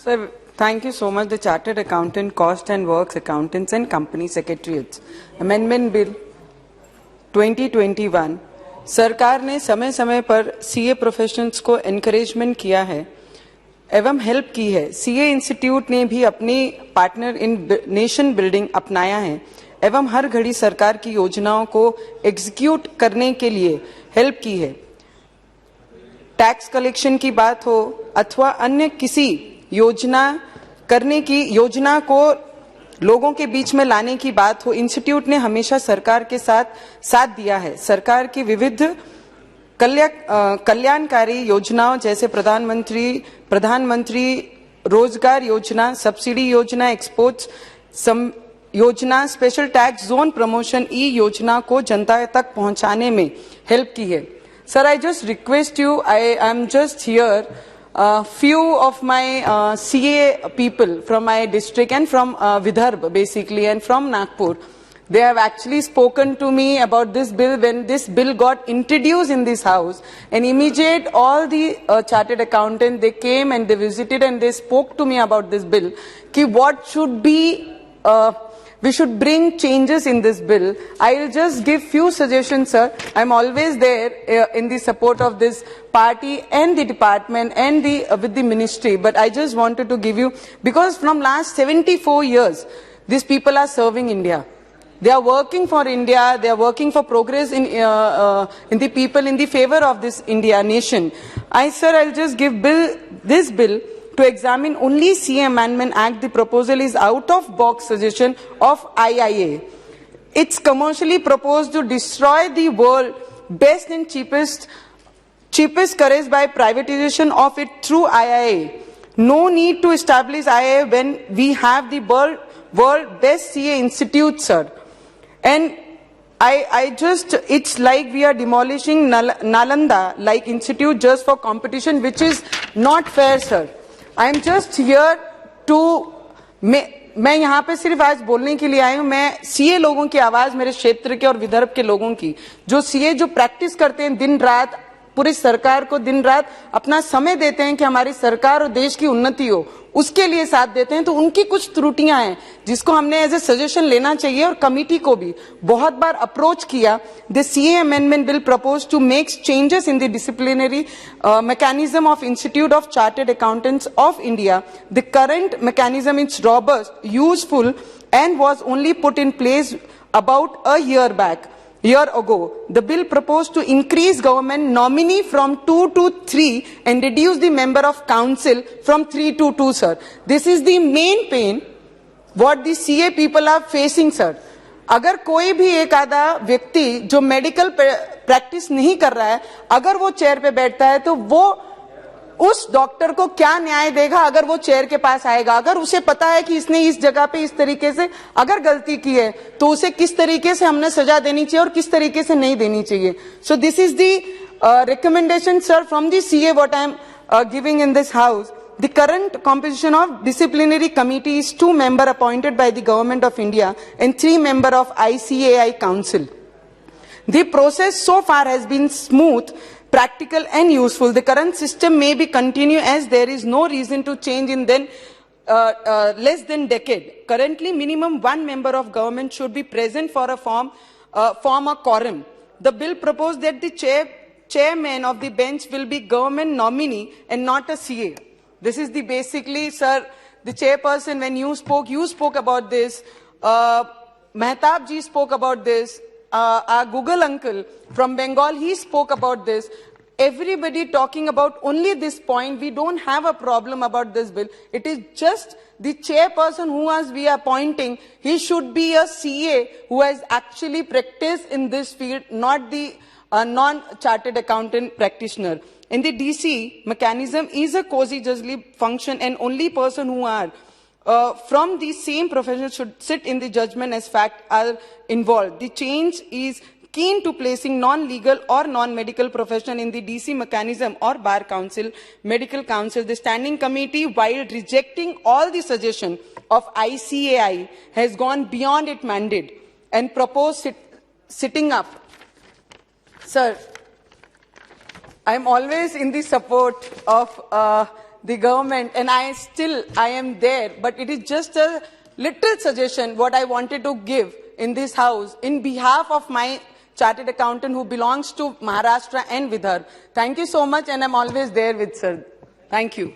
Sir, thank you so much. The Chartered Accountant, Cost and Works Accountants and Company Secretariats Amendment Bill 2021 सरकार ने समय समय पर CA professionals को encouragement किया है एवं हेल्प की है। सीए इंस्टीट्यूट ने भी अपनी पार्टनर इन नेशन बिल्डिंग अपनाया है एवं हर घड़ी सरकार की योजनाओं को एग्जीक्यूट करने के लिए हेल्प की है। टैक्स कलेक्शन की बात हो अथवा अन्य किसी योजना को लोगों के बीच में लाने की बात हो, इंस्टीट्यूट ने हमेशा सरकार के साथ दिया है। सरकार की विविध कल्याणकारी योजनाओं जैसे प्रधानमंत्री रोजगार योजना, सब्सिडी योजना, एक्सपोर्ट्स योजना, स्पेशल टैक्स जोन प्रमोशन ई योजना को जनता तक पहुंचाने में हेल्प की है। Sir, I just request you, I am just here, few of my CA people from my district and from Vidarbha basically and from Nagpur, they have actually spoken to me about this bill when this bill got introduced in this house, and immediate all the chartered accountants, they came and they visited and they spoke to me about this bill, ki what should be we should bring changes in this bill. I will just give few suggestions, sir. I am always there in the support of this party and the department and with the ministry. But I just wanted to give you, because from last 74 years, these people are serving India. They are working for India. They are working for progress in the people, in the favor of this India nation. Sir, I'll just give this bill to examine only CA Amendment Act. The proposal is out-of-box suggestion of IIA. It's commercially proposed to destroy the world best and cheapest courage by privatization of it through IIA. No need to establish IIA when we have the world best CA institute, sir. And it's like we are demolishing Nalanda like institute just for competition, which is not fair, sir. I am just here to मैं यहाँ पे सिर्फ आज बोलने के लिए आई हूँ। मैं सीए लोगों की आवाज, मेरे क्षेत्र के और विदर्भ के लोगों की, जो सीए जो प्रैक्टिस करते हैं दिन रात, पूरी सरकार को दिन रात अपना समय देते हैं कि हमारी सरकार और देश की उन्नति हो, उसके लिए साथ देते हैं, तो उनकी कुछ त्रुटियां हैं जिसको हमने एज ए सजेशन लेना चाहिए और कमिटी को भी बहुत बार अप्रोच किया। The CA amendment bill propose to make changes in the disciplinary mechanism of Institute of Chartered Accountants of India. The current mechanism is robust, useful, and was only put in place about a year ago. The bill proposed to increase government nominee from 2 to 3 and reduce the member of council from 3 to 2, sir. This is the main pain what the CA people are facing, sir. अगर कोई भी एक आधा व्यक्ति जो medical practice नहीं कर रहा है, अगर वो चेयर पे बैठता है तो वो उस डॉक्टर को क्या न्याय देगा अगर वो चेयर के पास आएगा? अगर उसे पता है कि इसने इस जगह पे इस तरीके से अगर गलती की है तो उसे किस तरीके से हमने सजा देनी चाहिए और किस तरीके से नहीं देनी चाहिए। So this is the recommendation, sir, from the CA what I am giving in this house. The current composition of disciplinary committee is 2 members appointed by the Government of India and 3 members of ICAI Council. The process so far has been smooth, practical and useful. The current system may be continued as there is no reason to change in less than decade. Currently, minimum 1 member of government should be present for a form a quorum. The bill proposed that the chairman of the bench will be government nominee and not a CA. This is the basically, sir, the chairperson, when you spoke about this. Mehtab ji spoke about this. Our Google uncle from Bengal, he spoke about this. Everybody talking about only this point. We don't have a problem about this bill. It is just the chairperson who we are appointing. He should be a CA who has actually practiced in this field, not the non-chartered accountant practitioner. In the DC, mechanism is a quasi-judicial function and only person who are from the same profession should sit in the judgment as fact are involved. The change is keen to placing non-legal or non-medical profession in the DC mechanism or bar council, medical council. The standing committee, while rejecting all the suggestion of ICAI, has gone beyond its mandate and proposed sitting up. Sir, I am always in the support of the government, and I am there, but it is just a little suggestion what I wanted to give in this house in behalf of my chartered accountant who belongs to Maharashtra and Vidarbha. Thank you so much, and I'm always there with sir. Thank you.